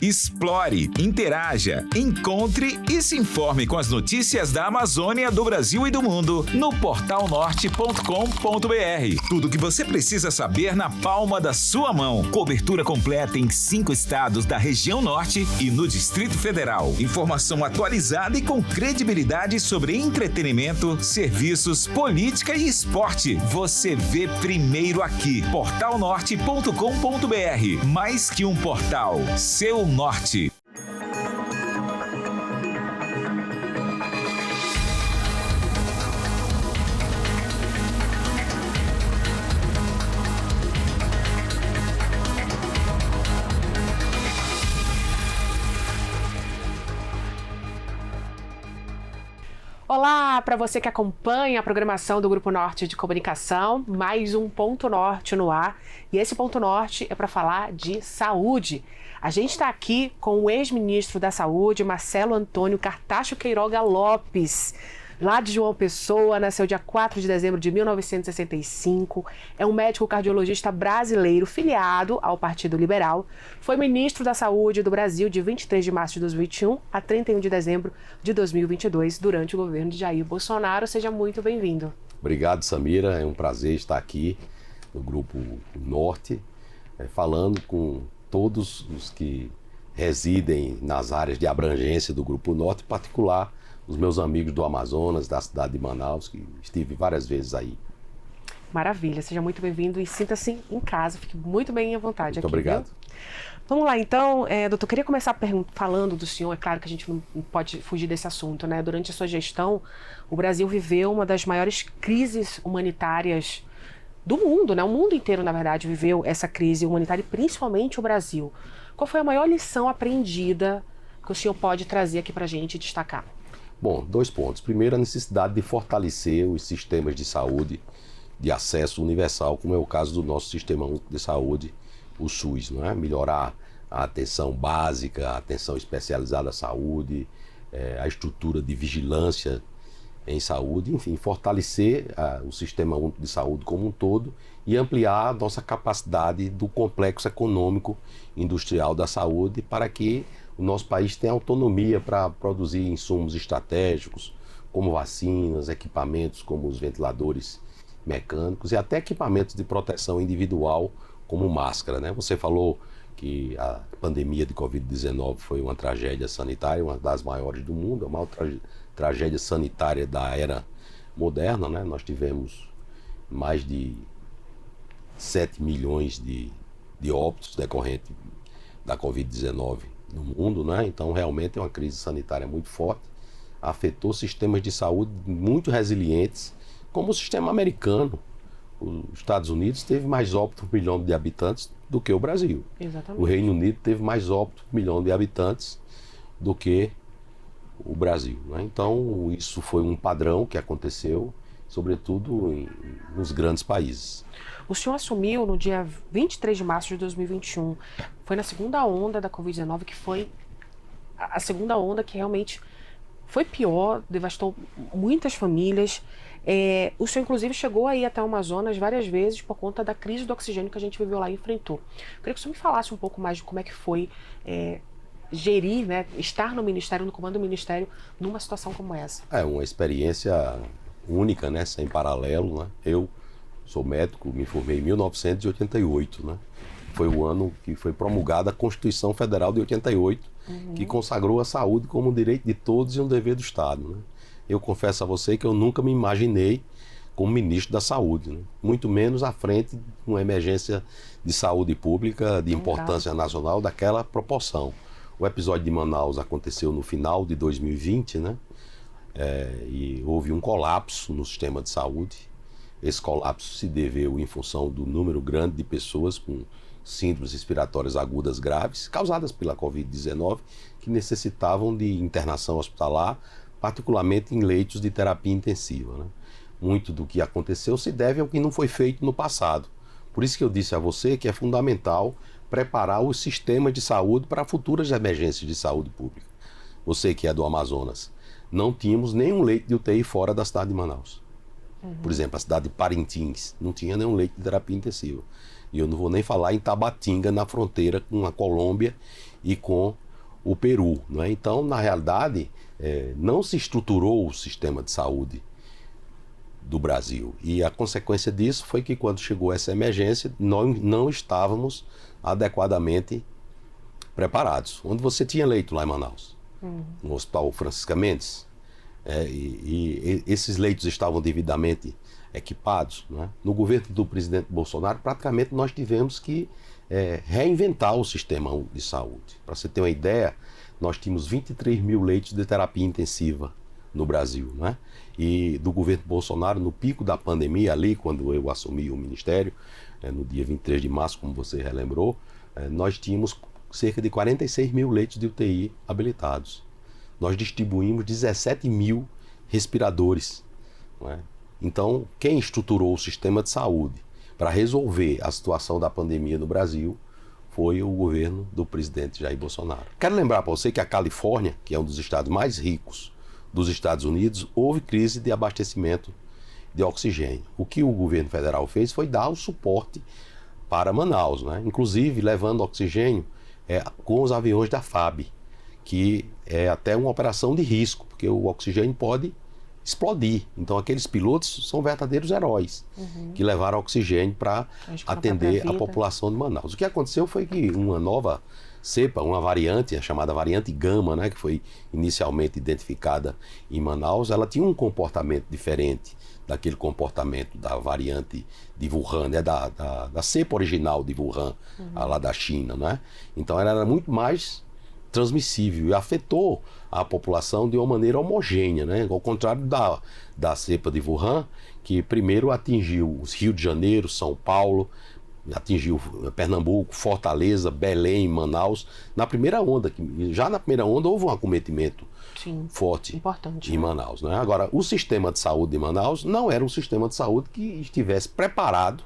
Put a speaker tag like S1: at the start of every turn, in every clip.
S1: Explore, interaja, encontre e se informe com as notícias da Amazônia, do Brasil e do mundo no portalnorte.com.br. Tudo o que você precisa saber na palma da sua mão. Cobertura completa em 5 estados da região norte e no Distrito Federal. Informação atualizada e com credibilidade sobre entretenimento, serviços, política e esporte. Você vê primeiro aqui. portalnorte.com.br. Mais que um portal, seu norte.
S2: Olá, para você que acompanha a programação do Grupo Norte de Comunicação, mais um Ponto Norte no ar. E esse Ponto Norte é para falar de saúde. A gente está aqui com o ex-ministro da Saúde, Marcelo Antônio Cartacho Queiroga Lopes, lá de João Pessoa, nasceu dia 4 de dezembro de 1965, é um médico cardiologista brasileiro filiado ao Partido Liberal, foi ministro da Saúde do Brasil de 23 de março de 2021 a 31 de dezembro de 2022, durante o governo de Jair Bolsonaro. Seja muito bem-vindo.
S3: Obrigado, Samira, é um prazer estar aqui no Grupo Norte, falando com todos os que residem nas áreas de abrangência do Grupo Norte, em particular os meus amigos do Amazonas, da cidade de Manaus, que estive várias vezes aí.
S2: Maravilha, seja muito bem-vindo e sinta-se em casa, fique muito bem à vontade
S3: muito
S2: aqui.
S3: Obrigado.
S2: Viu? Vamos lá, então, doutor, queria começar falando do senhor. É claro que a gente não pode fugir desse assunto, né? Durante a sua gestão, o Brasil viveu uma das maiores crises humanitárias do mundo, né? O mundo inteiro, na verdade, viveu essa crise humanitária, e principalmente o Brasil. Qual foi a maior lição aprendida que o senhor pode trazer aqui para a gente e destacar?
S3: Bom, 2 pontos. Primeiro, a necessidade de fortalecer os sistemas de saúde de acesso universal, como é o caso do nosso sistema único de saúde, o SUS, não é? Melhorar a atenção básica, a atenção especializada à saúde, a estrutura de vigilância em saúde, enfim, fortalecer o sistema único de saúde como um todo e ampliar a nossa capacidade do complexo econômico industrial da saúde para que o nosso país tenha autonomia para produzir insumos estratégicos, como vacinas, equipamentos como os ventiladores mecânicos e até equipamentos de proteção individual, como máscara, né? Você falou que a pandemia de Covid-19 foi uma tragédia sanitária, uma das maiores do mundo, a maior tragédia sanitária da era moderna, né? Nós tivemos mais de 7 milhões de óbitos decorrentes da Covid-19 no mundo, né? Então realmente é uma crise sanitária muito forte, afetou sistemas de saúde muito resilientes, como o sistema americano. Os Estados Unidos teve mais óbitos por milhão de habitantes do que o Brasil.
S2: Exatamente.
S3: O Reino Unido teve mais óbitos por milhão de habitantes do que o Brasil, né? Então isso foi um padrão que aconteceu, sobretudo nos grandes países.
S2: O senhor assumiu no dia 23 de março de 2021. Foi na segunda onda da Covid-19, que foi a segunda onda que realmente foi pior, devastou muitas famílias. O senhor, inclusive, chegou aí até o Amazonas várias vezes por conta da crise do oxigênio que a gente viveu lá e enfrentou. Eu queria que o senhor me falasse um pouco mais de como é que foi gerir, né, estar no Ministério, no comando do Ministério, numa situação como essa.
S3: É uma experiência única, né, sem paralelo, né? Eu sou médico, me formei em 1988, né? Foi o ano que foi promulgada a Constituição Federal de 88, que consagrou a saúde como um direito de todos e um dever do Estado, né? Eu confesso a você que eu nunca me imaginei como ministro da Saúde, né? Muito menos à frente de uma emergência de saúde pública de importância nacional daquela proporção. O episódio de Manaus aconteceu no final de 2020, né? E houve um colapso no sistema de saúde. Esse colapso se deveu em função do número grande de pessoas com síndromes respiratórias agudas graves, causadas pela Covid-19, que necessitavam de internação hospitalar, particularmente em leitos de terapia intensiva, né? Muito do que aconteceu se deve ao que não foi feito no passado. Por isso que eu disse a você que é fundamental preparar os sistemas de saúde para futuras emergências de saúde pública. Você que é do Amazonas, não tínhamos nenhum leito de UTI fora da cidade de Manaus. Por exemplo, a cidade de Parintins não tinha nenhum leito de terapia intensiva. E eu não vou nem falar em Tabatinga, na fronteira com a Colômbia e com o Peru, não é? Então, na realidade, não se estruturou o sistema de saúde do Brasil. E a consequência disso foi que quando chegou essa emergência, nós não estávamos adequadamente preparados. Onde você tinha leito lá em Manaus, no Hospital Francisca Mendes, e esses leitos estavam devidamente equipados, não é? No governo do presidente Bolsonaro, praticamente nós tivemos que reinventar o sistema de saúde. Para você ter uma ideia, nós tínhamos 23 mil leitos de terapia intensiva no Brasil, não é? E do governo Bolsonaro, no pico da pandemia, ali quando eu assumi o ministério, no dia 23 de março, como você relembrou, nós tínhamos cerca de 46 mil leitos de UTI habilitados. Nós distribuímos 17 mil respiradores, não é? Então, quem estruturou o sistema de saúde para resolver a situação da pandemia no Brasil foi o governo do presidente Jair Bolsonaro. Quero lembrar para você que a Califórnia, que é um dos estados mais ricos dos Estados Unidos, houve crise de abastecimento de oxigênio. O que o governo federal fez foi dar o suporte para Manaus, né? Inclusive levando oxigênio com os aviões da FAB, que é até uma operação de risco, porque o oxigênio pode explodir. Então aqueles pilotos são verdadeiros heróis que levaram oxigênio para atender a população de Manaus. O que aconteceu foi que uma nova cepa, uma variante, a chamada variante Gama, né, que foi inicialmente identificada em Manaus, ela tinha um comportamento diferente daquele comportamento da variante de Wuhan, né, da cepa original de Wuhan, lá da China, né? Então ela era muito mais transmissível e afetou a população de uma maneira homogênea, né? Ao contrário da cepa de Wuhan, que primeiro atingiu os Rio de Janeiro, São Paulo, atingiu Pernambuco, Fortaleza, Belém, Manaus, na primeira onda. Já na primeira onda houve um acometimento forte importante, em Manaus, né? Agora, o sistema de saúde de Manaus não era um sistema de saúde que estivesse preparado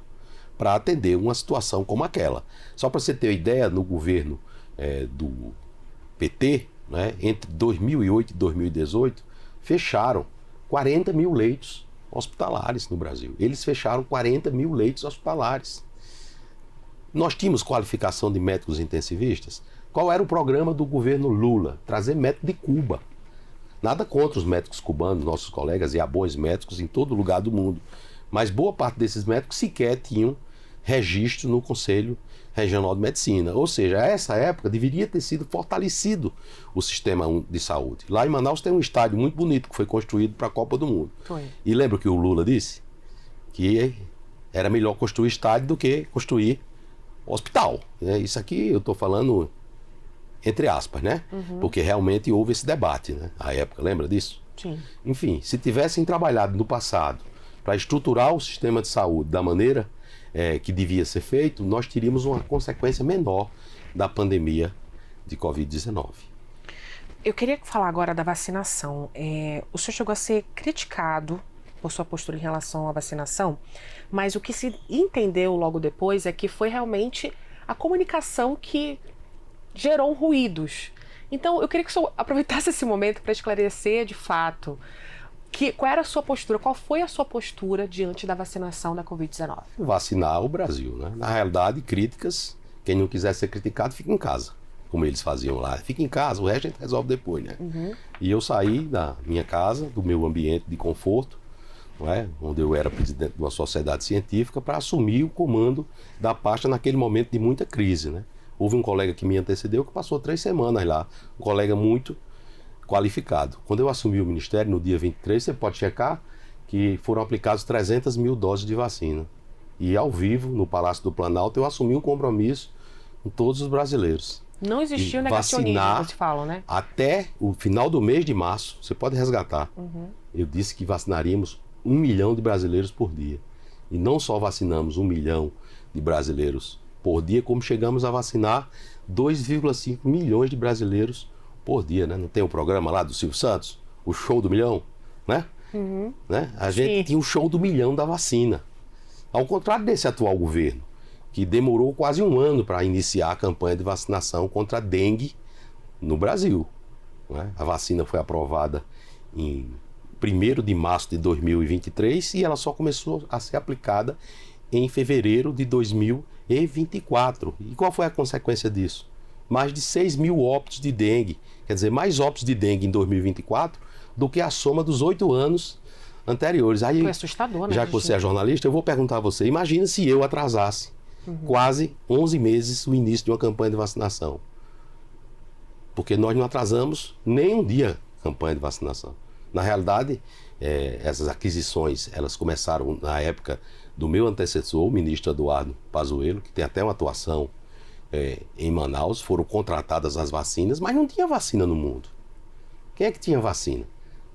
S3: para atender uma situação como aquela. Só para você ter ideia, no governo do PT, né, entre 2008 e 2018, fecharam 40 mil leitos hospitalares no Brasil. Eles fecharam 40 mil leitos hospitalares. Nós tínhamos qualificação de médicos intensivistas. Qual era o programa do governo Lula? Trazer médico de Cuba. Nada contra os médicos cubanos, nossos colegas, e há bons médicos em todo lugar do mundo. Mas boa parte desses médicos sequer tinham registro no Conselho Regional de Medicina. Ou seja, a essa época deveria ter sido fortalecido o sistema de saúde. Lá em Manaus tem um estádio muito bonito que foi construído para a Copa do Mundo. Foi. E lembra o que o Lula disse? Que era melhor construir estádio do que construir hospital. Isso aqui eu estou falando entre aspas, né? Porque realmente houve esse debate, né? À época, lembra disso? Sim. Enfim, se tivessem trabalhado no passado para estruturar o sistema de saúde da maneira que devia ser feito, nós teríamos uma consequência menor da pandemia de Covid-19.
S2: Eu queria falar agora da vacinação. O senhor chegou a ser criticado por sua postura em relação à vacinação, mas o que se entendeu logo depois é que foi realmente a comunicação que gerou ruídos. Então, eu queria que o senhor aproveitasse esse momento para esclarecer de fato qual era a sua postura, qual foi a sua postura diante da vacinação da Covid-19?
S3: Vacinar o Brasil, né? Na realidade, críticas, quem não quiser ser criticado, fica em casa, como eles faziam lá. Fica em casa, o resto a gente resolve depois, né? E eu saí da minha casa, do meu ambiente de conforto, não é? Onde eu era presidente de uma sociedade científica, para assumir o comando da pasta naquele momento de muita crise, né? Houve um colega que me antecedeu que passou 3 semanas lá, um colega muito qualificado. Quando eu assumi o ministério, no dia 23, você pode checar que foram aplicados 300 mil doses de vacina. E ao vivo, no Palácio do Planalto, eu assumi um compromisso com todos os brasileiros.
S2: Não existia o negacionismo que se fala, né?
S3: Até o final do mês de março, você pode resgatar. Eu disse que vacinaríamos 1 milhão de brasileiros por dia. E não só vacinamos 1 milhão de brasileiros por dia, como chegamos a vacinar 2,5 milhões de brasileiros por dia, né? Não tem um programa lá do Silvio Santos, o show do milhão, né? Né? A gente tinha o show do milhão da vacina. Ao contrário desse atual governo, que demorou quase 1 ano para iniciar a campanha de vacinação contra a dengue no Brasil, né? A vacina foi aprovada em 1º de março de 2023 e ela só começou a ser aplicada em fevereiro de 2024. E qual foi a consequência disso? mais de 6 mil óbitos de dengue. Quer dizer, mais óbitos de dengue em 2024 do que a soma dos 8 anos anteriores. Aí,
S2: foi assustador, né?
S3: Já que você é jornalista, eu vou perguntar a você. Imagina se eu atrasasse quase 11 meses o início de uma campanha de vacinação. Porque nós não atrasamos nem um dia a campanha de vacinação. Na realidade, essas aquisições, elas começaram na época do meu antecessor, o ministro Eduardo Pazuello, que tem até uma atuação em Manaus. Foram contratadas as vacinas, mas não tinha vacina no mundo. Quem é que tinha vacina?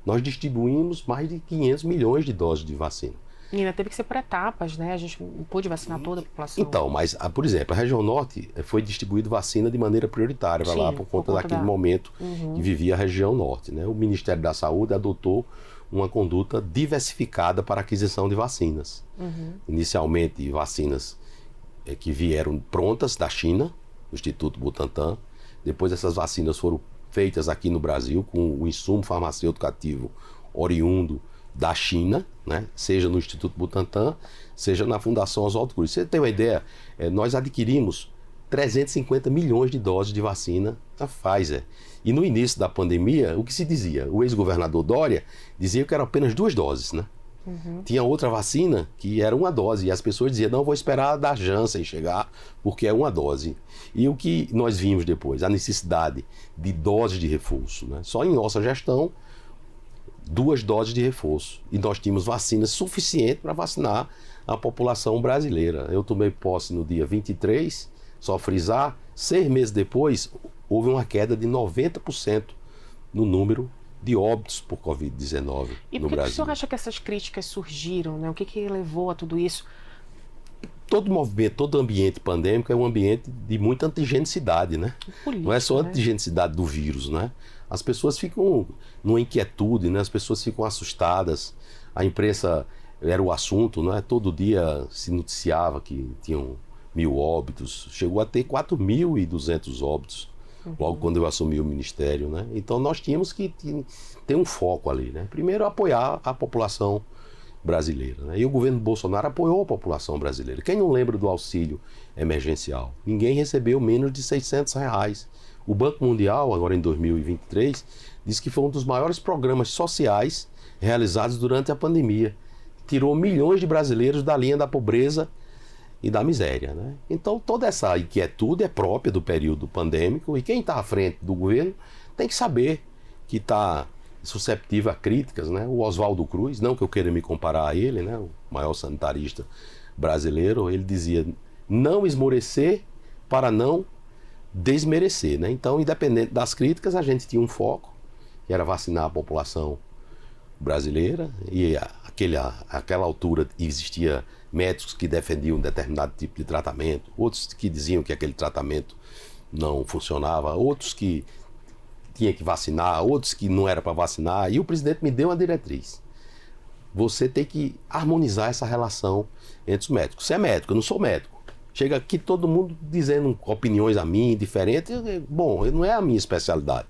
S3: Nós distribuímos mais de 500 milhões de doses de vacina.
S2: E ainda teve que ser por etapas, né? A gente não pôde vacinar toda a população.
S3: Então, mas, por exemplo, a região norte foi distribuída vacina de maneira prioritária para lá, por conta daquele momento que vivia a região norte, né? O Ministério da Saúde adotou uma conduta diversificada para a aquisição de vacinas. Inicialmente, vacinas que vieram prontas da China, do Instituto Butantan. Depois, essas vacinas foram feitas aqui no Brasil com o insumo farmacêutico ativo oriundo da China, né? Seja no Instituto Butantan, seja na Fundação Oswaldo Cruz. Você tem uma ideia? Nós adquirimos 350 milhões de doses de vacina da Pfizer. E no início da pandemia, o que se dizia? O ex-governador Dória dizia que eram apenas 2 doses, né? Tinha outra vacina que era 1 dose. E as pessoas diziam, não, vou esperar da Janssen chegar, porque é 1 dose. E o que nós vimos depois? A necessidade de doses de reforço, né? Só em nossa gestão, 2 doses de reforço. E nós tínhamos vacinas suficientes para vacinar a população brasileira. Eu tomei posse no dia 23, só frisar, 6 meses depois, houve uma queda de 90% no número de óbitos por Covid-19 no Brasil.
S2: E por que o senhor acha que essas críticas surgiram, né? O que levou a tudo isso?
S3: Todo movimento, todo ambiente pandêmico é um ambiente de muita antigenicidade, né?
S2: Político,
S3: não é só a
S2: né?
S3: antigenicidade do vírus, né? As pessoas ficam numa inquietude, né? As pessoas ficam assustadas. A imprensa era o assunto, né? Todo dia se noticiava que tinham 1.000 óbitos. Chegou a ter 4.200 óbitos. Logo quando eu assumi o ministério, né? Então nós tínhamos que ter um foco ali, né? Primeiro, apoiar a população brasileira, né? E o governo Bolsonaro apoiou a população brasileira. Quem não lembra do auxílio emergencial? Ninguém recebeu menos de R$600. O Banco Mundial, agora em 2023, disse que foi um dos maiores programas sociais realizados durante a pandemia. Tirou milhões de brasileiros da linha da pobreza e da miséria, né? Então toda essa inquietude é própria do período pandêmico, e quem está à frente do governo tem que saber que está susceptível a críticas, né? O Oswaldo Cruz, não que eu queira me comparar a ele, né? O maior sanitarista brasileiro, ele dizia: não esmorecer para não desmerecer, né? Então, independente das críticas, a gente tinha um foco, que era vacinar a população brasileira, e aquela altura existia médicos que defendiam um determinado tipo de tratamento, outros que diziam que aquele tratamento não funcionava, outros que tinha que vacinar, outros que não era para vacinar, e o presidente me deu uma diretriz: você tem que harmonizar essa relação entre os médicos. Você é médico, eu não sou médico. Chega aqui todo mundo dizendo opiniões a mim, diferentes. Bom, não é a minha especialidade.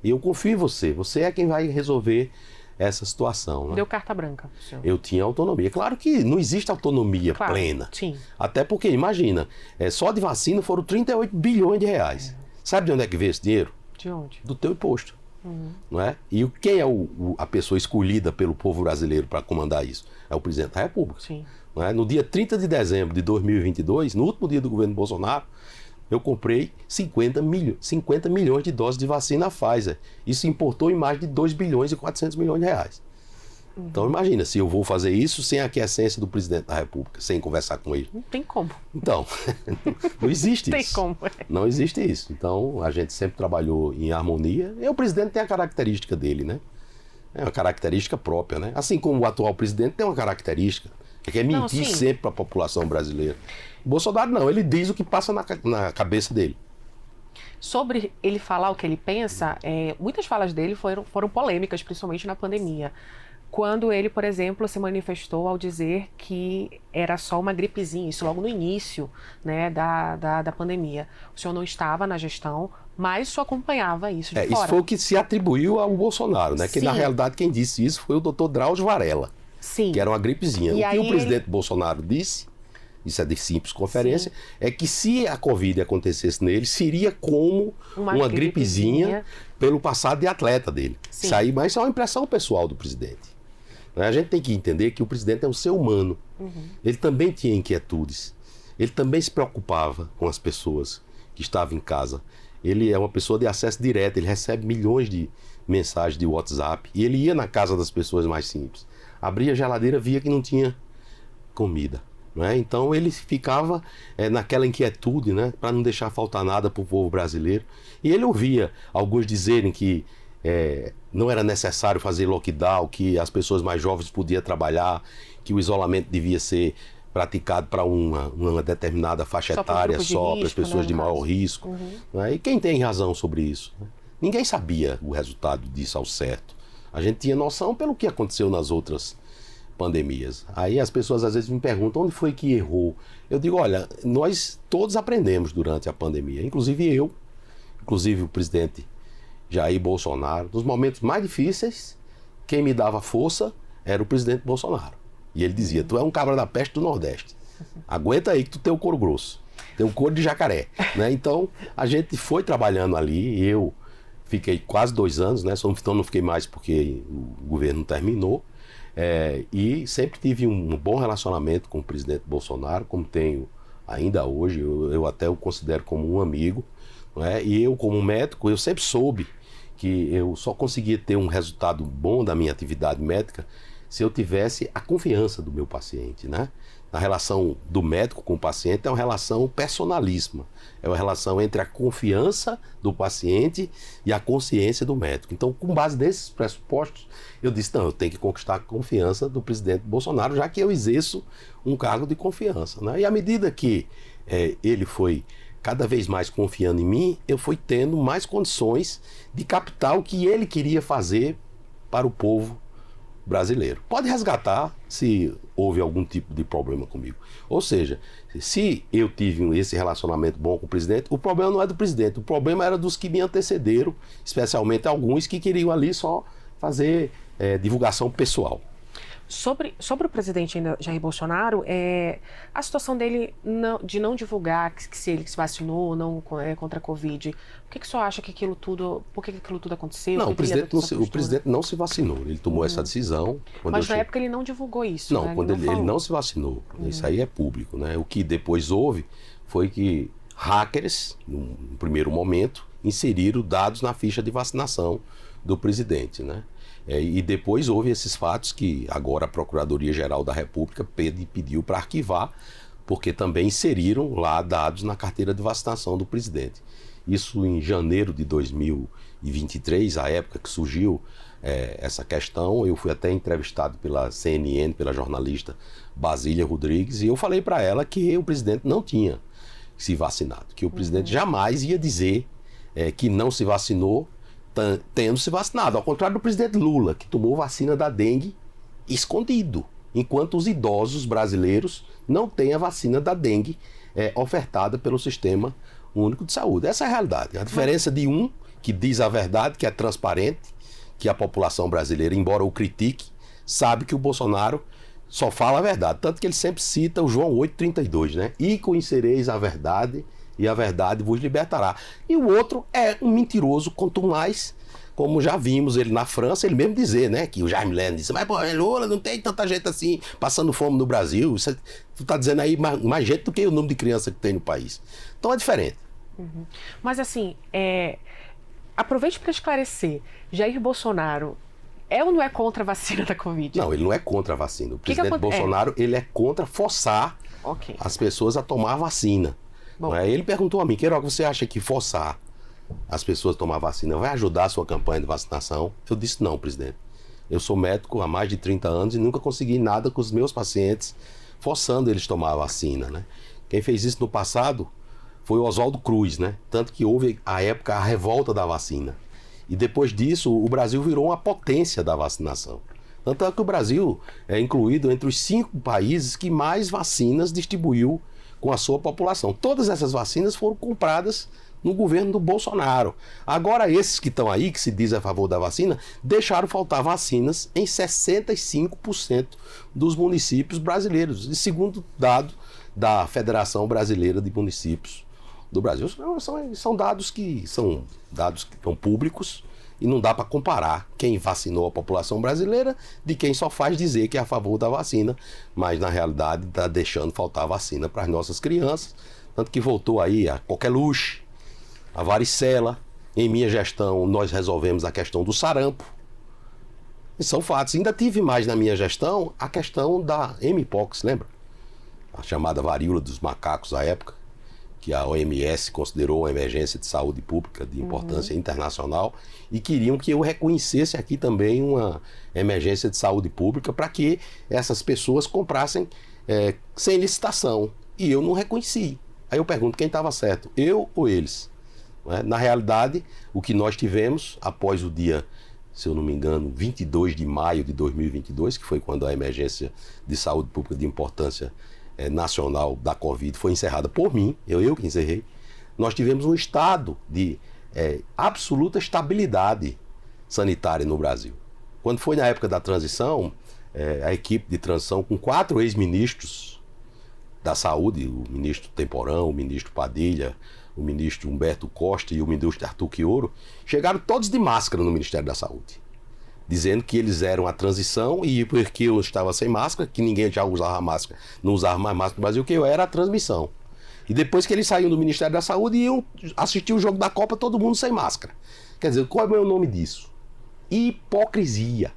S3: E eu confio em você. Você é quem vai resolver essa situação, né?
S2: Deu carta branca, senhor.
S3: Eu tinha autonomia. Claro que não existe autonomia plena.
S2: Sim.
S3: Até porque, imagina, só de vacina foram 38 bilhões de reais. Sabe de onde é que veio esse dinheiro?
S2: De onde?
S3: Do teu imposto. Não é? E quem é a pessoa escolhida pelo povo brasileiro para comandar isso? É o presidente da República.
S2: Sim.
S3: Não é? No dia 30 de dezembro de 2022, no último dia do governo Bolsonaro, eu comprei 50 milhões de doses de vacina Pfizer. Isso importou em mais de 2 bilhões e 400 milhões de reais. Então imagina, se eu vou fazer isso sem a aquiescência do presidente da República, sem conversar com ele.
S2: Não tem como.
S3: Então, não existe
S2: Tem
S3: isso.
S2: como.
S3: Não existe isso. Então, a gente sempre trabalhou em harmonia. E o presidente tem a característica dele, né? É uma característica própria, né? Assim como o atual presidente tem uma característica, que é mentir sempre para a população brasileira. O Bolsonaro não, ele diz o que passa na cabeça dele.
S2: Sobre ele falar o que ele pensa, muitas falas dele foram polêmicas, principalmente na pandemia. Quando ele, por exemplo, se manifestou ao dizer que era só uma gripezinha, isso logo no início, né, da pandemia. O senhor não estava na gestão, mas só acompanhava isso de fora.
S3: Isso foi o que se atribuiu ao Bolsonaro, né? Que na realidade quem disse isso foi o Dr. Drauzio Varella. Sim. Que era uma gripezinha. O que o presidente Bolsonaro disse, isso é de simples conferência, é que se a Covid acontecesse nele, seria como uma gripezinha pelo passado de atleta dele.
S2: Sim.
S3: Mas isso é uma impressão pessoal do presidente. A gente tem que entender que o presidente é um ser humano. Ele também tinha inquietudes. Ele também se preocupava com as pessoas que estavam em casa. Ele é uma pessoa de acesso direto, ele recebe milhões de mensagens de WhatsApp e ele ia na casa das pessoas mais simples. Abria a geladeira, via que não tinha comida. Então ele ficava naquela inquietude, para não deixar faltar nada para o povo brasileiro. E ele ouvia alguns dizerem que não era necessário fazer lockdown, que as pessoas mais jovens podiam trabalhar, que o isolamento devia ser praticado para uma determinada faixa etária só, para as pessoas de maior risco. E quem tem razão sobre isso? Ninguém sabia o resultado disso ao certo. A gente tinha noção pelo que aconteceu nas outras pandemias. Aí as pessoas às vezes me perguntam onde foi que errou. Eu digo, olha, nós todos aprendemos durante a pandemia, inclusive o presidente Jair Bolsonaro. Nos momentos mais difíceis, quem me dava força era o presidente Bolsonaro. E ele dizia, tu é um cabra da peste do Nordeste. Aguenta aí que tu tem o couro grosso. Tem o couro de jacaré. Então, a gente foi trabalhando ali. Eu fiquei quase 2 anos, então não fiquei mais porque o governo terminou. E sempre tive um bom relacionamento com o presidente Bolsonaro, como tenho ainda hoje. Eu até o considero como um amigo. E eu, como médico, eu sempre soube que eu só conseguia ter um resultado bom da minha atividade médica se eu tivesse a confiança do meu paciente, A relação do médico com o paciente é uma relação personalíssima. É uma relação entre a confiança do paciente e a consciência do médico. Então, com base nesses pressupostos, eu disse, não, eu tenho que conquistar a confiança do presidente Bolsonaro, já que eu exerço um cargo de confiança. E à medida que ele foi cada vez mais confiando em mim, eu fui tendo mais condições de captar o que ele queria fazer para o povo brasileiro. Pode resgatar se houve algum tipo de problema comigo. Ou seja, se eu tive esse relacionamento bom com o presidente, o problema não é do presidente, o problema era dos que me antecederam, especialmente alguns que queriam ali só fazer divulgação pessoal.
S2: Sobre o presidente ainda, Jair Bolsonaro, a situação dele de não divulgar que se ele se vacinou ou não contra a Covid, por que o senhor acha que aquilo tudo aconteceu?
S3: Não, o presidente não se vacinou, ele tomou essa decisão.
S2: Mas na época ele não divulgou isso,
S3: Não, quando ele não se vacinou, isso aí é público, O que depois houve foi que hackers, no primeiro momento, inseriram dados na ficha de vacinação do presidente, E depois houve esses fatos que agora a Procuradoria-Geral da República pediu para arquivar, porque também inseriram lá dados na carteira de vacinação do presidente. Isso em janeiro de 2023, a época que surgiu essa questão, eu fui até entrevistado pela CNN, pela jornalista Basília Rodrigues, e eu falei para ela que o presidente não tinha se vacinado, que o presidente jamais ia dizer que não se vacinou, tendo se vacinado, ao contrário do presidente Lula, que tomou vacina da dengue escondido, enquanto os idosos brasileiros não têm a vacina da dengue ofertada pelo Sistema Único de Saúde. Essa é a realidade. A diferença de um que diz a verdade, que é transparente, que a população brasileira, embora o critique, sabe que o Bolsonaro só fala a verdade, tanto que ele sempre cita o João 8,32, E conhecereis a verdade, e a verdade vos libertará. E o outro é um mentiroso, quanto mais, como já vimos ele na França, ele mesmo dizer, que o Jaime Lerner disse, mas Lula, não tem tanta gente assim passando fome no Brasil, tu tá dizendo aí mais gente do que o número de crianças que tem no país. Então é diferente.
S2: Mas assim, aproveite para esclarecer, Jair Bolsonaro é ou não é contra a vacina da Covid?
S3: Não, ele não é contra a vacina. O presidente Bolsonaro, ele é contra forçar as pessoas a tomar a vacina. Ele perguntou a mim, Queiroga, você acha que forçar as pessoas a tomar a vacina vai ajudar a sua campanha de vacinação? Eu disse, não, presidente. Eu sou médico há mais de 30 anos e nunca consegui nada com os meus pacientes forçando eles a tomar a vacina, Quem fez isso no passado foi o Oswaldo Cruz, Tanto que houve, à época, a revolta da vacina. E depois disso, o Brasil virou uma potência da vacinação. Tanto é que o Brasil é incluído entre os 5 países que mais vacinas distribuiu com a sua população. Todas essas vacinas foram compradas no governo do Bolsonaro. Agora, esses que estão aí, que se dizem a favor da vacina, deixaram faltar vacinas em 65% dos municípios brasileiros. E segundo dado da Federação Brasileira de Municípios do Brasil. São dados que são públicos e não dá para comparar quem vacinou a população brasileira de quem só faz dizer que é a favor da vacina, mas na realidade está deixando faltar vacina para as nossas crianças, tanto que voltou aí a coqueluche, a varicela. Em minha gestão nós resolvemos a questão do sarampo. E são fatos. Ainda tive mais na minha gestão a questão da Mpox, lembra? A chamada varíola dos macacos à época, que a OMS considerou uma emergência de saúde pública de importância internacional e queriam que eu reconhecesse aqui também uma emergência de saúde pública para que essas pessoas comprassem sem licitação. E eu não reconheci. Aí eu pergunto quem estava certo, eu ou eles? Na realidade, o que nós tivemos após o dia, se eu não me engano, 22 de maio de 2022, que foi quando a emergência de saúde pública de importância nacional da Covid foi encerrada por mim, eu que encerrei, nós tivemos um estado de absoluta estabilidade sanitária no Brasil. Quando foi na época da transição, a equipe de transição com 4 ex-ministros da saúde, o ministro Temporão, o ministro Padilha, o ministro Humberto Costa e o ministro Arthur Quioro, chegaram todos de máscara no Ministério da Saúde, dizendo que eles eram a transição e porque eu estava sem máscara, que ninguém já usava máscara, não usava mais máscara no Brasil, que eu era a transmissão. E depois que eles saíram do Ministério da Saúde, iam assistir o jogo da Copa, todo mundo sem máscara. Quer dizer, qual é o nome disso? Hipocrisia.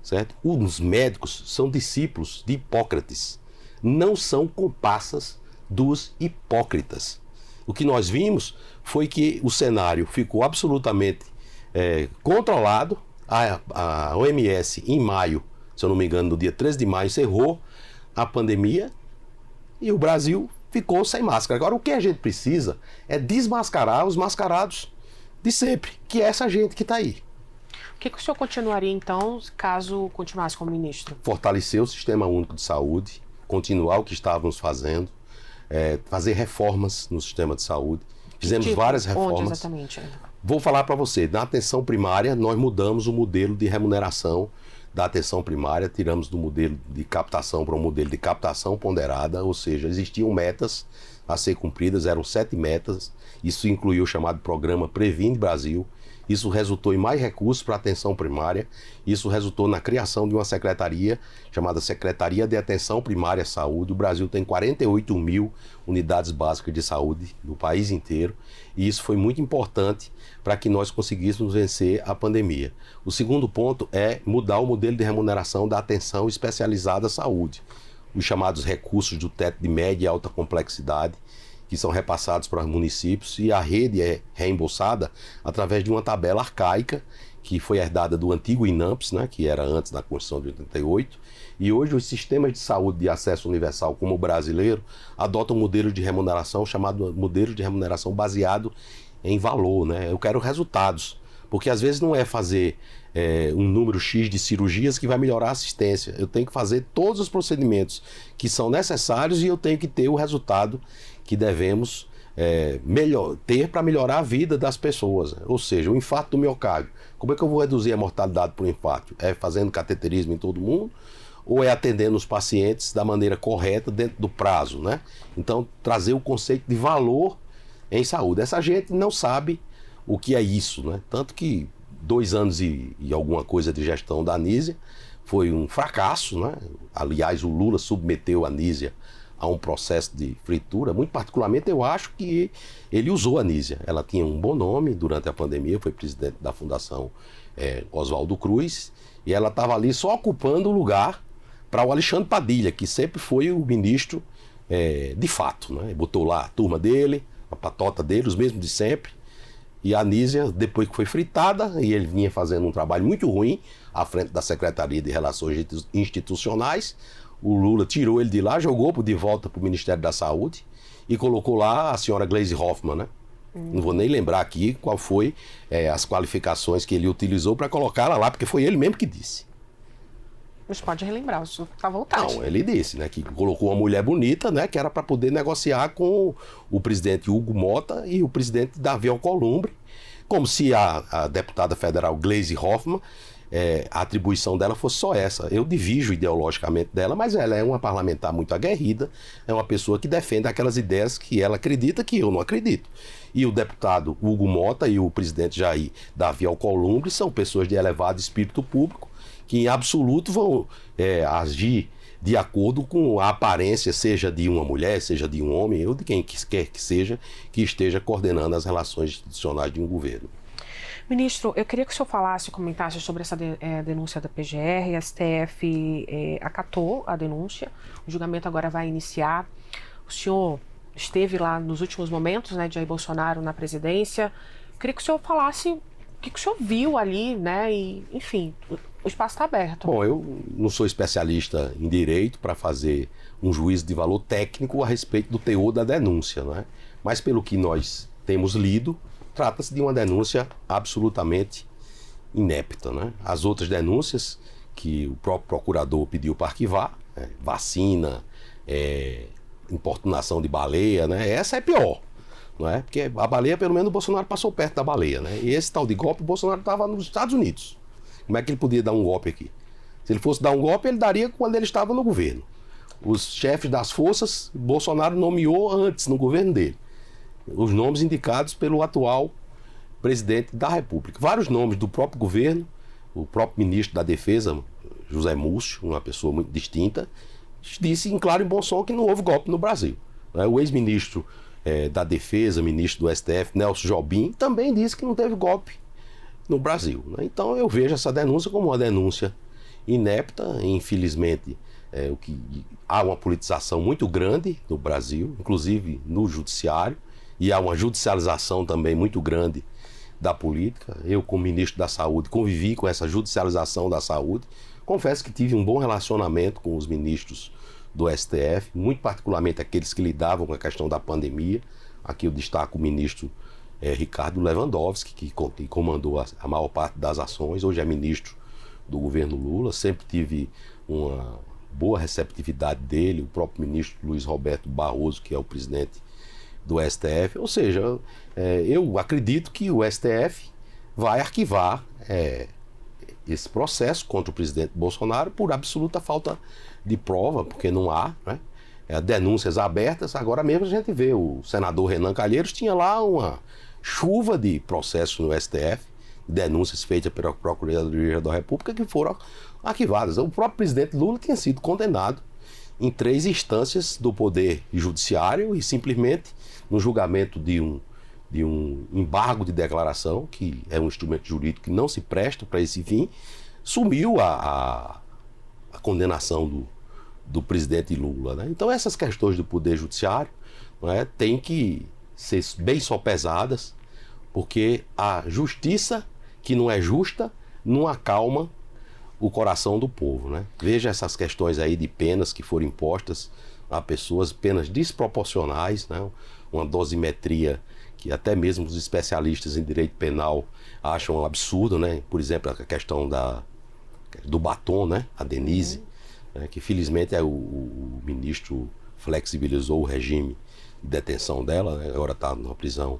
S3: Certo? Os médicos são discípulos de Hipócrates, não são comparsas dos hipócritas. O que nós vimos foi que o cenário ficou absolutamente controlado. A OMS, em maio, se eu não me engano, no dia 13 de maio, encerrou a pandemia e o Brasil ficou sem máscara. Agora, o que a gente precisa é desmascarar os mascarados de sempre, que é essa gente que está aí.
S2: O que o senhor continuaria, então, caso continuasse como ministro?
S3: Fortalecer o Sistema Único de Saúde, continuar o que estávamos fazendo, fazer reformas no sistema de saúde. Fizemos várias reformas.
S2: Onde exatamente?
S3: Vou falar para você, na atenção primária nós mudamos o modelo de remuneração da atenção primária, tiramos do modelo de captação para um modelo de captação ponderada, ou seja, existiam metas a ser cumpridas, eram 7 metas, isso incluiu o chamado programa Previne Brasil, isso resultou em mais recursos para a atenção primária, isso resultou na criação de uma secretaria chamada Secretaria de Atenção Primária à Saúde. O Brasil tem 48 mil unidades básicas de saúde no país inteiro e isso foi muito importante para que nós conseguíssemos vencer a pandemia. O segundo ponto é mudar o modelo de remuneração da atenção especializada à saúde, os chamados recursos do teto de média e alta complexidade, que são repassados para os municípios e a rede é reembolsada através de uma tabela arcaica que foi herdada do antigo INAMPS, né, que era antes da Constituição de 88, e hoje os sistemas de saúde de acesso universal, como o brasileiro, adotam um modelo de remuneração chamado modelo de remuneração baseado em valor, né? Eu quero resultados, porque às vezes não é fazer um número X de cirurgias que vai melhorar a assistência. Eu tenho que fazer todos os procedimentos que são necessários e eu tenho que ter o resultado que devemos ter para melhorar a vida das pessoas. Ou seja, o infarto do miocárdio. Como é que eu vou reduzir a mortalidade por infarto? É fazendo cateterismo em todo mundo? Ou é atendendo os pacientes da maneira correta dentro do prazo, né? Então, trazer o conceito de valor em saúde. Essa gente não sabe o que é isso, né? Tanto que 2 anos e alguma coisa de gestão da Anísia foi um fracasso, né? Aliás, o Lula submeteu a Anísia a um processo de fritura. Muito particularmente, eu acho que ele usou a Anísia. Ela tinha um bom nome durante a pandemia, foi presidente da Fundação Oswaldo Cruz, e ela estava ali só ocupando o lugar para o Alexandre Padilha, que sempre foi o ministro de fato, né? Botou lá a turma dele, a patota dele, os mesmos de sempre. E a Anísia, depois que foi fritada, e ele vinha fazendo um trabalho muito ruim à frente da Secretaria de Relações Institucionais, o Lula tirou ele de lá, jogou de volta para o Ministério da Saúde e colocou lá a senhora Gleisi Hoffmann, né? Não vou nem lembrar aqui qual foi as qualificações que ele utilizou para colocar ela lá, porque foi ele mesmo que disse.
S2: Mas pode relembrar, o senhor está à vontade.
S3: Não, ele disse, né, que colocou uma mulher bonita, né, que era para poder negociar com o presidente Hugo Mota e o presidente Davi Alcolumbre, como se a deputada federal Gleisi Hoffmann a atribuição dela fosse só essa. Eu divido ideologicamente dela, mas ela é uma parlamentar muito aguerrida, é uma pessoa que defende aquelas ideias que ela acredita que eu não acredito. E o deputado Hugo Mota e o presidente Jair Davi Alcolumbre são pessoas de elevado espírito público que em absoluto vão agir de acordo com a aparência, seja de uma mulher, seja de um homem, ou de quem quer que seja, que esteja coordenando as relações institucionais de um governo.
S2: Ministro, eu queria que o senhor falasse, comentasse sobre essa denúncia da PGR. A STF acatou a denúncia, o julgamento agora vai iniciar. O senhor esteve lá nos últimos momentos, né, de Jair Bolsonaro na presidência. Eu queria que o senhor falasse o que o senhor viu ali, né, e, enfim, o espaço está aberto.
S3: Bom, eu não sou especialista em direito para fazer um juízo de valor técnico a respeito do teor da denúncia, né? Mas pelo que nós temos lido, trata-se de uma denúncia absolutamente inepta, né? As outras denúncias que o próprio procurador pediu para arquivar, vacina, importunação de baleia, né? Essa é pior, não é? Porque a baleia, pelo menos, o Bolsonaro passou perto da baleia, né? E esse tal de golpe, o Bolsonaro estava nos Estados Unidos. Como é que ele podia dar um golpe aqui? Se ele fosse dar um golpe, ele daria quando ele estava no governo. Os chefes das forças, Bolsonaro nomeou antes no governo dele. Os nomes indicados pelo atual presidente da República. Vários nomes do próprio governo, o próprio ministro da Defesa, José Múcio, uma pessoa muito distinta, disse em claro e bom som que não houve golpe no Brasil. O ex-ministro da Defesa, ministro do STF, Nelson Jobim, também disse que não teve golpe no Brasil. Então eu vejo essa denúncia como uma denúncia inepta. Infelizmente, há uma politização muito grande no Brasil, inclusive no judiciário, e há uma judicialização também muito grande da política. Eu, como ministro da Saúde, convivi com essa judicialização da saúde. Confesso que tive um bom relacionamento com os ministros do STF, muito particularmente aqueles que lidavam com a questão da pandemia. Aqui eu destaco o ministro Ricardo Lewandowski, que comandou a maior parte das ações. Hoje é ministro do governo Lula. Sempre tive uma boa receptividade dele, o próprio ministro Luiz Roberto Barroso, que é o presidente do STF. Ou seja, eu acredito que o STF vai arquivar esse processo contra o presidente Bolsonaro por absoluta falta de prova, porque não há, né, denúncias abertas. Agora mesmo a gente vê, o senador Renan Calheiros tinha lá uma chuva de processos no STF, denúncias feitas pela Procuradoria da República que foram arquivadas. O próprio presidente Lula tinha sido condenado em 3 instâncias do Poder Judiciário e simplesmente no julgamento de um embargo de declaração, que é um instrumento jurídico que não se presta para esse fim, sumiu a condenação do presidente Lula, né? Então essas questões do Poder Judiciário, né, têm que ser bem sopesadas, porque a justiça que não é justa não acalma o coração do povo, né? Veja essas questões aí de penas que foram impostas a pessoas, penas desproporcionais, né? Uma dosimetria que até mesmo os especialistas em direito penal acham um absurdo, né? Por exemplo, a questão do batom, né? A Denise, que felizmente o ministro flexibilizou o regime de detenção dela, né? Agora está numa prisão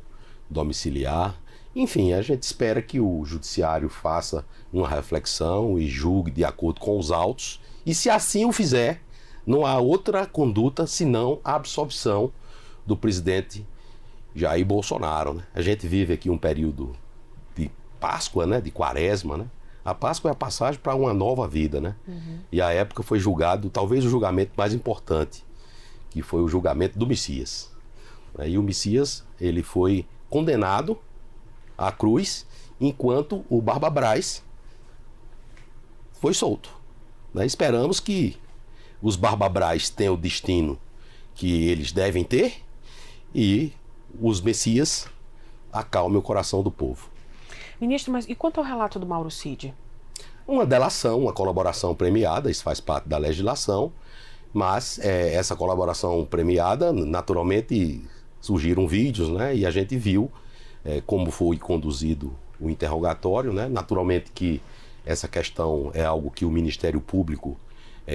S3: domiciliar. Enfim, a gente espera que o judiciário faça uma reflexão e julgue de acordo com os autos, e se assim o fizer, não há outra conduta senão a absolvição do presidente Jair Bolsonaro, né? A gente vive aqui um período de Páscoa, né? De Quaresma, né? A Páscoa é a passagem para uma nova vida, né? E a época foi julgado, talvez o julgamento mais importante, que foi o julgamento do Messias. E o Messias, ele foi condenado à cruz, enquanto o Barba Braz foi solto, né? Esperamos que os Barba Braz tenham o destino que eles devem ter e os Messias acalmem o coração do povo.
S2: Ministro, mas e quanto ao relato do Mauro Cid?
S3: Uma delação, uma colaboração premiada, isso faz parte da legislação, mas essa colaboração premiada, naturalmente, surgiram vídeos, né? E a gente viu como foi conduzido o interrogatório, né? Naturalmente que essa questão é algo que o Ministério Público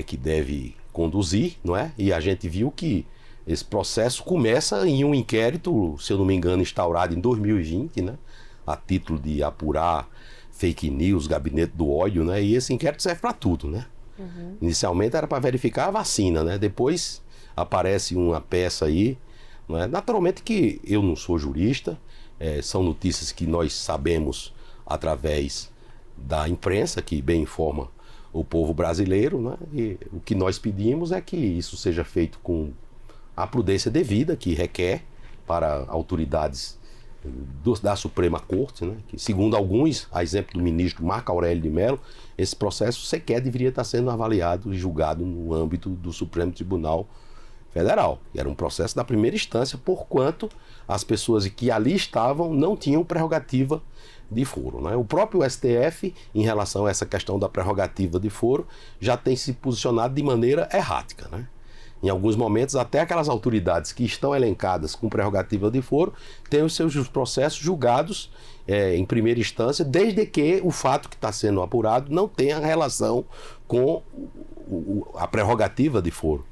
S3: que deve conduzir, não é? E a gente viu que esse processo começa em um inquérito, se eu não me engano, instaurado em 2020, né? a título de apurar fake news, gabinete do ódio, né? E esse inquérito serve para tudo, né? Inicialmente era para verificar a vacina, né? Depois aparece uma peça aí, né? Naturalmente que eu não sou jurista, são notícias que nós sabemos através da imprensa, que bem informa o povo brasileiro, né? E o que nós pedimos é que isso seja feito com a prudência devida, que requer para autoridades da Suprema Corte, né? Que, segundo alguns, a exemplo do ministro Marco Aurélio de Mello, esse processo sequer deveria estar sendo avaliado e julgado no âmbito do Supremo Tribunal Federal. E era um processo da primeira instância, porquanto as pessoas que ali estavam não tinham prerrogativa de foro, né? O próprio STF, em relação a essa questão da prerrogativa de foro, já tem se posicionado de maneira errática, né? Em alguns momentos, até aquelas autoridades que estão elencadas com prerrogativa de foro têm os seus processos julgados em primeira instância, desde que o fato que está sendo apurado não tenha relação com a prerrogativa de foro.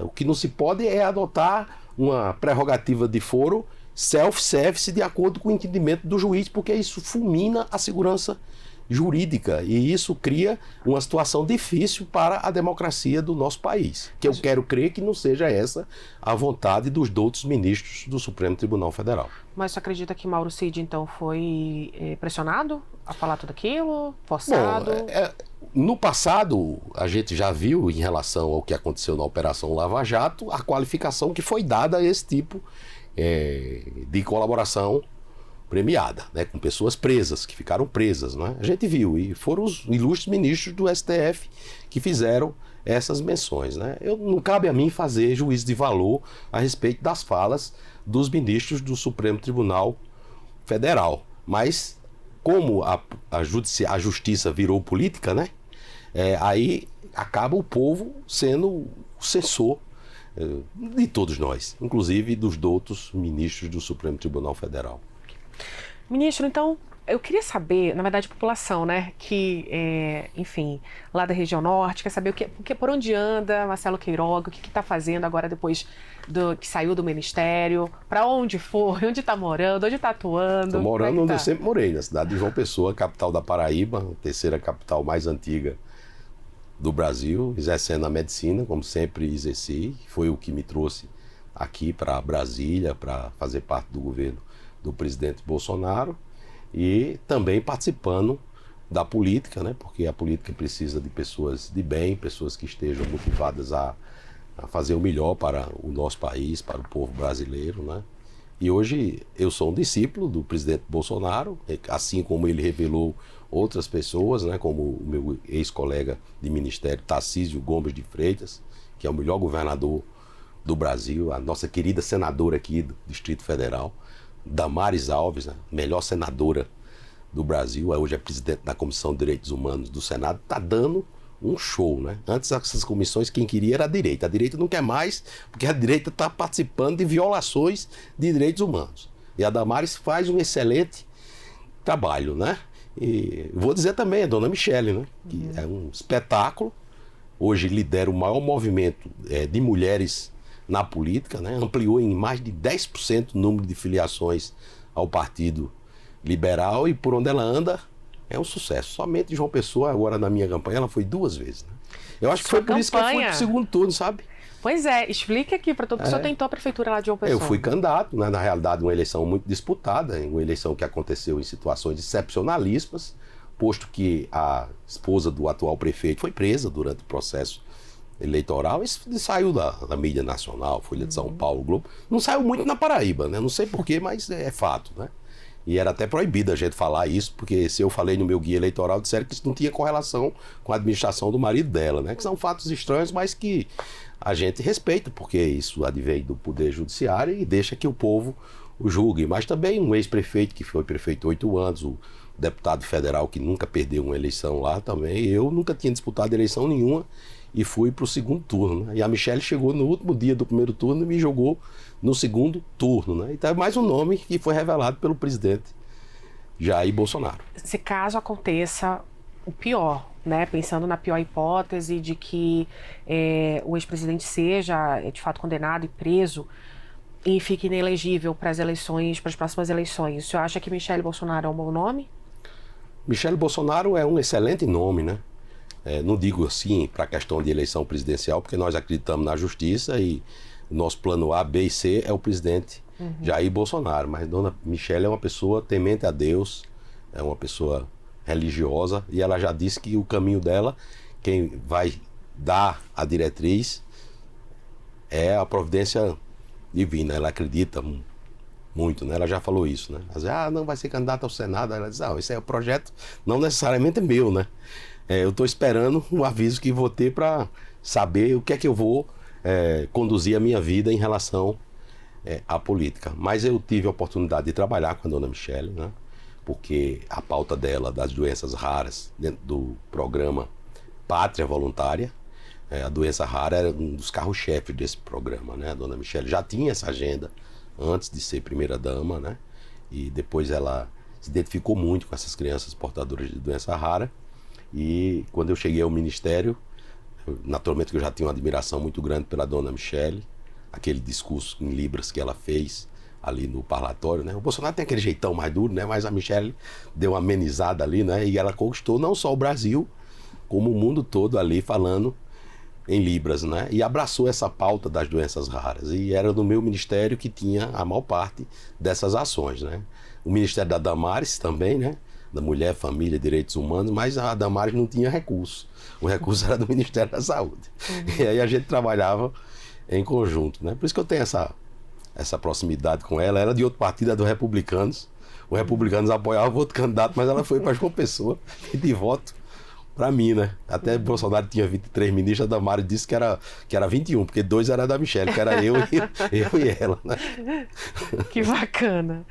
S3: O que não se pode é adotar uma prerrogativa de foro self-service de acordo com o entendimento do juiz, porque isso fulmina a segurança jurídica e isso cria uma situação difícil para a democracia do nosso país, que eu quero crer que não seja essa a vontade dos outros ministros do Supremo Tribunal Federal.
S2: Mas você acredita que Mauro Cid, então, foi pressionado a falar tudo aquilo? Forçado?
S3: Bom, no passado, a gente já viu, em relação ao que aconteceu na Operação Lava Jato, a qualificação que foi dada a esse tipo de colaboração premiada, né, com pessoas presas, que ficaram presas, né? A gente viu, e foram os ilustres ministros do STF que fizeram essas menções, né? Não cabe a mim fazer juízo de valor a respeito das falas dos ministros do Supremo Tribunal Federal, mas como a justiça virou política, né? Aí acaba o povo sendo o censor de todos nós, inclusive dos outros ministros do Supremo Tribunal Federal.
S2: Ministro, então, eu queria saber, na verdade, a população, né, que, enfim, lá da região norte, quer saber por onde anda Marcelo Queiroga, o que está fazendo agora depois que saiu do ministério, para onde foi, onde está morando, onde está atuando.
S3: Estou morando onde eu sempre morei, na cidade de João Pessoa, capital da Paraíba, a terceira capital mais antiga do Brasil, exercendo a medicina, como sempre exerci. Foi o que me trouxe aqui para Brasília, para fazer parte do governo do presidente Bolsonaro, e também participando da política, né? Porque a política precisa de pessoas de bem, pessoas que estejam motivadas a fazer o melhor para o nosso país, para o povo brasileiro, né? E hoje eu sou um discípulo do presidente Bolsonaro, assim como ele revelou outras pessoas, né? Como o meu ex-colega de ministério, Tarcísio Gomes de Freitas, que é o melhor governador do Brasil, a nossa querida senadora aqui do Distrito Federal, Damares Alves, né? Melhor senadora do Brasil, hoje é presidente da Comissão de Direitos Humanos do Senado, está dando um show, né? Antes essas comissões quem queria era a direita não quer mais, porque a direita está participando de violações de direitos humanos. E a Damares faz um excelente trabalho, né? E vou dizer também a dona Michele, né? Que é um espetáculo, hoje lidera o maior movimento de mulheres na política, né? Ampliou em mais de 10% o número de filiações ao Partido Liberal e por onde ela anda é um sucesso. Somente João Pessoa, agora na minha campanha, ela foi 2 vezes. Né? Eu acho que foi por isso que eu fui pro segundo turno, sabe?
S2: Pois é, explique aqui para todo mundo. O senhor tentou a prefeitura lá de João Pessoa.
S3: Eu fui candidato, né? Na realidade uma eleição muito disputada, uma eleição que aconteceu em situações excepcionalíssimas, posto que a esposa do atual prefeito foi presa durante o processo eleitoral, isso saiu da mídia nacional, Folha de São Paulo, Globo, não saiu muito na Paraíba, né? Não sei porquê, mas é fato, né? E era até proibido a gente falar isso, porque se eu falei no meu guia eleitoral, disseram que isso não tinha correlação com a administração do marido dela, né? Que são fatos estranhos, mas que a gente respeita, porque isso advém do Poder Judiciário e deixa que o povo o julgue. Mas também um ex-prefeito, que foi prefeito 8 anos, o deputado federal que nunca perdeu uma eleição lá também, eu nunca tinha disputado eleição nenhuma, e fui para o segundo turno. Né? E a Michele chegou no último dia do primeiro turno e me jogou no segundo turno. Né? Então é mais um nome que foi revelado pelo presidente Jair Bolsonaro.
S2: Se caso aconteça o pior, né? Pensando na pior hipótese de que o ex-presidente seja de fato condenado e preso, e fique inelegível para as próximas eleições, o senhor acha que Michele Bolsonaro é um bom nome?
S3: Michele Bolsonaro é um excelente nome, né? Não digo assim para a questão de eleição presidencial, porque nós acreditamos na justiça e o nosso plano A, B e C é o presidente Jair Bolsonaro. Mas dona Michele é uma pessoa temente a Deus, é uma pessoa religiosa e ela já disse que o caminho dela, quem vai dar a diretriz é a providência divina. Ela acredita muito, né? Ela já falou isso, né? Ela diz, não vai ser candidata ao Senado. Ela diz, esse é o projeto, não necessariamente é meu, né? Eu estou esperando um aviso que vou ter para saber o que é que eu vou conduzir a minha vida em relação à política. Mas eu tive a oportunidade de trabalhar com a dona Michele, né? Porque a pauta dela das doenças raras dentro do programa Pátria Voluntária, a doença rara era um dos carros-chefes desse programa, né? A dona Michele já tinha essa agenda antes de ser primeira-dama, né? E depois ela se identificou muito com essas crianças portadoras de doença rara. E quando eu cheguei ao ministério, naturalmente que eu já tinha uma admiração muito grande pela dona Michele, aquele discurso em Libras que ela fez ali no parlatório, né? O Bolsonaro tem aquele jeitão mais duro, né? Mas a Michele deu uma amenizada ali, né? E ela conquistou não só o Brasil, como o mundo todo ali falando em Libras, né? E abraçou essa pauta das doenças raras. E era no meu ministério que tinha a maior parte dessas ações, né? O ministério da Damares também, né? Da Mulher, Família e Direitos Humanos, mas a Damares não tinha recurso. O recurso era do Ministério da Saúde. E aí a gente trabalhava em conjunto, né? Por isso que eu tenho essa proximidade com ela. Ela de outro partido, é do Republicanos. Os Republicanos apoiavam outro candidato, mas ela foi para João Pessoa e de voto para mim, né? Até Bolsonaro tinha 23 ministros, a Damares disse que era 21, porque 2 era da Michele, que era eu e ela, né?
S2: Que bacana.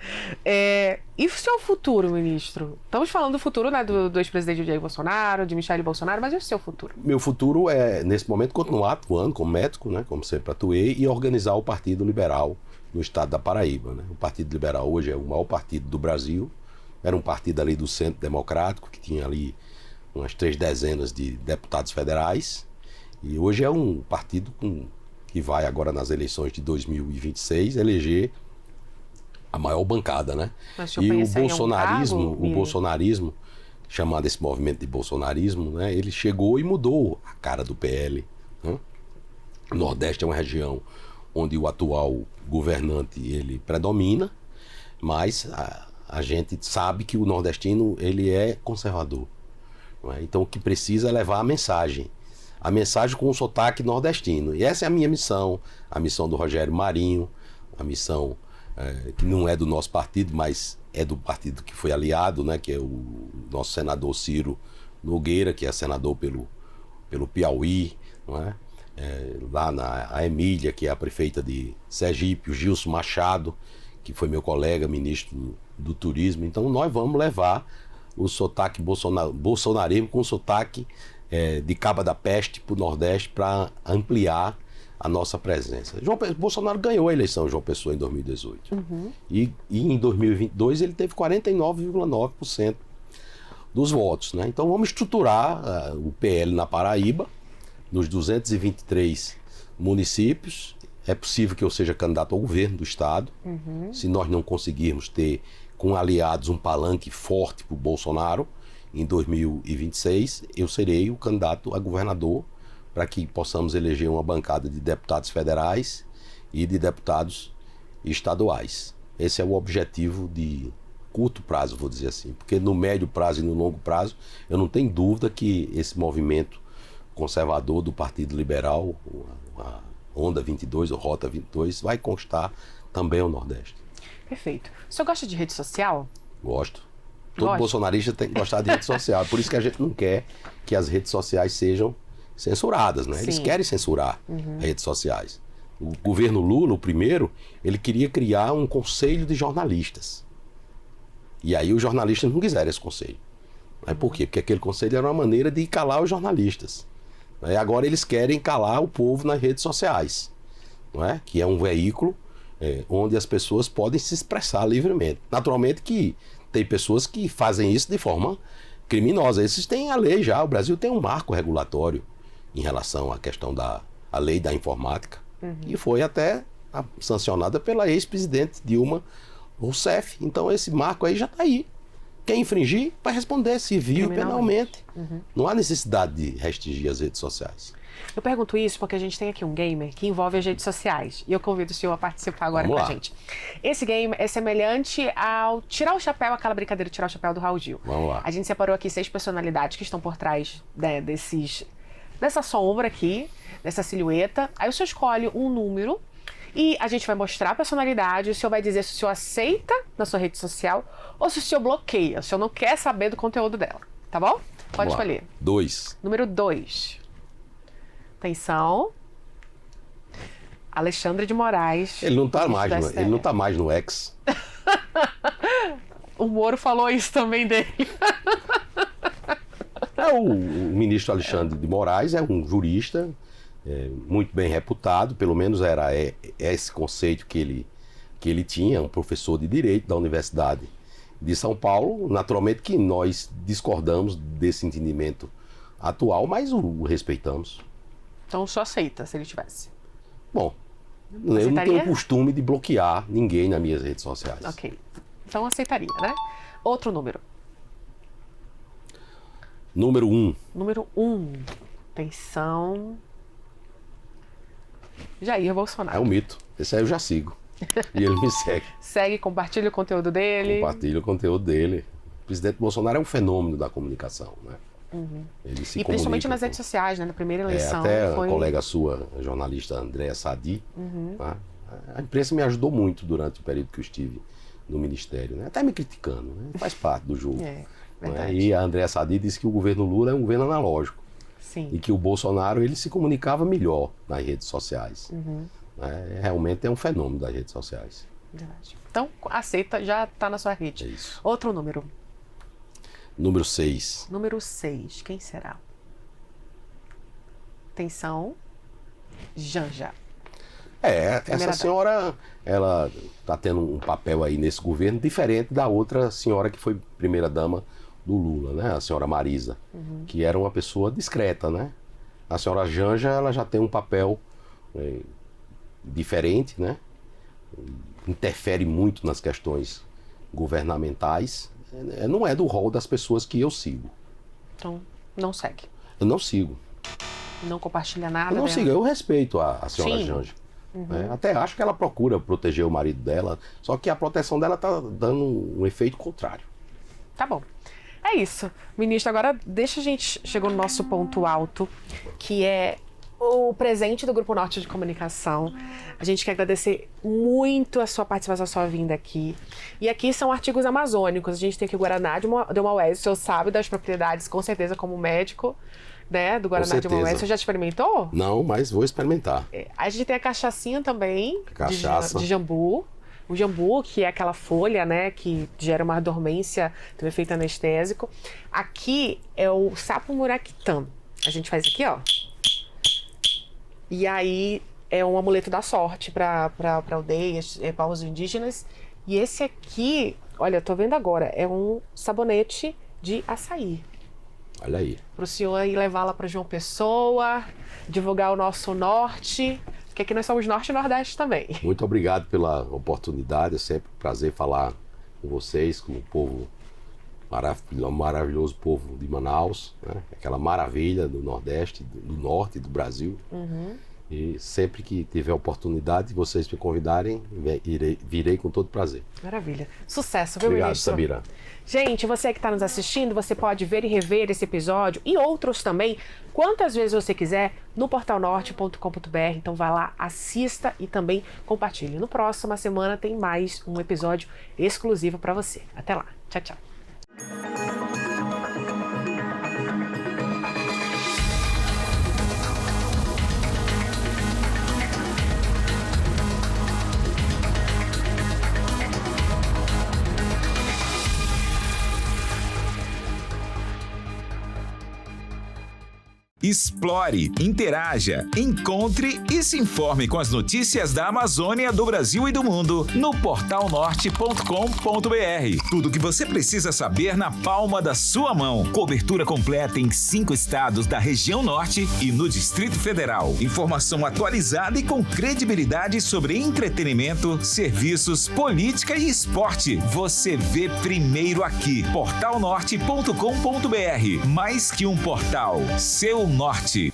S2: E o seu futuro, ministro? Estamos falando do futuro, né, do ex-presidente Jair Bolsonaro, de Michele Bolsonaro, mas e o seu futuro?
S3: Meu futuro é, nesse momento, continuar atuando como médico, né? Como sempre atuei, e organizar o Partido Liberal no estado da Paraíba, né? O Partido Liberal hoje é o maior partido do Brasil, era um partido ali do Centro Democrático, que tinha ali umas 3 dezenas de deputados federais, e hoje é um partido que vai agora nas eleições de 2026 eleger a maior bancada, né? E o bolsonarismo, chamado esse movimento de bolsonarismo, né? Ele chegou e mudou a cara do PL, né? O Nordeste é uma região onde o atual governante ele predomina, mas a gente sabe que o nordestino ele é conservador. Então o que precisa é levar a mensagem com um sotaque nordestino. E essa é a minha missão, a missão do Rogério Marinho, a missão que não é do nosso partido, mas é do partido que foi aliado, né, que é o nosso senador Ciro Nogueira, que é senador pelo Piauí, não é? Lá a Emília, que é a prefeita de Sergipe, o Gilson Machado, que foi meu colega, ministro do Turismo. Então nós vamos levar o sotaque bolsonarismo com o sotaque de Caba da Peste para o Nordeste para ampliar a nossa presença. Bolsonaro ganhou a eleição João Pessoa em 2018. E em 2022 ele teve 49,9% dos votos, né? Então vamos estruturar o PL na Paraíba, nos 223 municípios. É possível que eu seja candidato ao governo do estado, se nós não conseguirmos ter com aliados um palanque forte para o Bolsonaro. Em 2026 eu serei o candidato a governador para que possamos eleger uma bancada de deputados federais e de deputados estaduais. Esse é o objetivo de curto prazo, vou dizer assim, porque no médio prazo e no longo prazo eu não tenho dúvida que esse movimento conservador do Partido Liberal, a Onda 22 ou Rota 22, vai conquistar também o Nordeste.
S2: Perfeito. O senhor gosta de rede social?
S3: Gosto. Todo bolsonarista tem que gostar de rede social. Por isso que a gente não quer que as redes sociais sejam censuradas, né? Eles querem censurar as redes sociais. O governo Lula, o primeiro, ele queria criar um conselho de jornalistas. E aí os jornalistas não quiseram esse conselho. Por quê? Porque aquele conselho era uma maneira de calar os jornalistas. Agora eles querem calar o povo nas redes sociais, não é? Que é um veículo onde as pessoas podem se expressar livremente. Naturalmente que tem pessoas que fazem isso de forma criminosa. Esses têm a lei já. O Brasil tem um marco regulatório em relação à questão da lei da informática. E foi até sancionada pela ex-presidente Dilma Rousseff. Então esse marco aí já está aí. Quem infringir vai responder civil e penalmente. Não há necessidade de restringir as redes sociais.
S2: Eu pergunto isso porque a gente tem aqui um gamer que envolve as redes sociais. E eu convido o senhor a participar agora com a gente. Esse game é semelhante ao tirar o chapéu, aquela brincadeira de tirar o chapéu do Raul Gil.
S3: Vamos lá.
S2: A gente separou aqui 6 personalidades que estão por trás, né, dessa sombra aqui, dessa silhueta. Aí o senhor escolhe um número e a gente vai mostrar a personalidade. O senhor vai dizer se o senhor aceita na sua rede social ou se o senhor bloqueia. O senhor não quer saber do conteúdo dela, tá bom? Pode escolher.
S3: 2.
S2: Número 2. Atenção. Alexandre de Moraes.
S3: Ele não está mais no X.
S2: O Moro falou isso também dele.
S3: O ministro Alexandre de Moraes é um jurista muito bem reputado, pelo menos era esse conceito que ele tinha, um professor de Direito da Universidade de São Paulo. Naturalmente que nós discordamos desse entendimento atual, mas o respeitamos.
S2: Então só aceita se ele tivesse.
S3: Bom, eu não tenho o costume de bloquear ninguém nas minhas redes sociais.
S2: Ok. Então aceitaria, né? Outro número.
S3: Número 1.
S2: Número 1. Atenção. Jair Bolsonaro.
S3: É um mito. Esse aí eu já sigo. E ele me segue.
S2: Segue, compartilha o conteúdo dele.
S3: Compartilha o conteúdo dele. O presidente Bolsonaro é um fenômeno da comunicação, né? Ele se
S2: e principalmente nas redes sociais, né? Na primeira eleição.
S3: Até a colega sua, a jornalista Andréa Sadi, né? A imprensa me ajudou muito durante o período que eu estive no Ministério, né? Até me criticando, né? Faz parte do jogo. Né? E a Andréa Sadi disse que o governo Lula é um governo analógico.
S2: Sim.
S3: E que o Bolsonaro ele se comunicava melhor nas redes sociais. Né? Realmente é um fenômeno das redes sociais.
S2: Verdade. Então, aceita, já está na sua rede.
S3: É isso.
S2: Outro número.
S3: Número 6.
S2: Número 6. Quem será? Atenção. Janja.
S3: Essa senhora, ela está tendo um papel aí nesse governo diferente da outra senhora que foi primeira-dama do Lula, né? A senhora Marisa, que era uma pessoa discreta, né? A senhora Janja, ela já tem um papel diferente, né? Interfere muito nas questões governamentais. Não é do rol das pessoas que eu sigo.
S2: Então, não segue.
S3: Eu não sigo.
S2: Não compartilha nada.
S3: Eu não sigo, eu respeito a senhora Janja. Até acho que ela procura proteger o marido dela, só que a proteção dela está dando um efeito contrário.
S2: Tá bom. É isso. Ministro, agora deixa a gente... Chegou no nosso ponto alto, que é o presente do Grupo Norte de Comunicação. A gente quer agradecer muito a sua participação, a sua vinda aqui. E aqui são artigos amazônicos. A gente tem aqui o Guaraná de Maués, o senhor sabe das propriedades, com certeza, como médico, né, do Guaraná de Maués. Você já experimentou?
S3: Não, mas vou experimentar.
S2: A gente tem a cachaçinha também,
S3: Cachaça.
S2: de jambu. O jambu, que é aquela folha, né, que gera uma dormência, tem um efeito anestésico. Aqui é o sapo muraquitã. A gente faz aqui, ó. E aí é um amuleto da sorte para aldeias, povos indígenas. E esse aqui, olha, eu tô vendo agora, é um sabonete de açaí.
S3: Olha aí.
S2: Para o senhor ir levar lá para João Pessoa, divulgar o nosso norte, porque aqui nós somos norte e nordeste também.
S3: Muito obrigado pela oportunidade, é sempre um prazer falar com vocês, com o povo maravilhoso povo de Manaus, né? Aquela maravilha do Nordeste, do Norte do Brasil. E sempre que tiver oportunidade, vocês me convidarem, virei com todo prazer.
S2: Maravilha. Sucesso, viu,
S3: Obrigado,
S2: ministro?
S3: Samira.
S2: Gente, você que está nos assistindo, você pode ver e rever esse episódio e outros também, quantas vezes você quiser, no portalnorte.com.br. Então vai lá, assista e também compartilhe. No próxima semana tem mais um episódio exclusivo para você. Até lá. Tchau, tchau.
S1: Explore, interaja, encontre e se informe com as notícias da Amazônia, do Brasil e do mundo no portalnorte.com.br. Tudo o que você precisa saber na palma da sua mão. Cobertura completa em 5 estados da região norte e no Distrito Federal. Informação atualizada e com credibilidade sobre entretenimento, serviços, política e esporte. Você vê primeiro aqui. portalnorte.com.br. Mais que um portal, seu norte.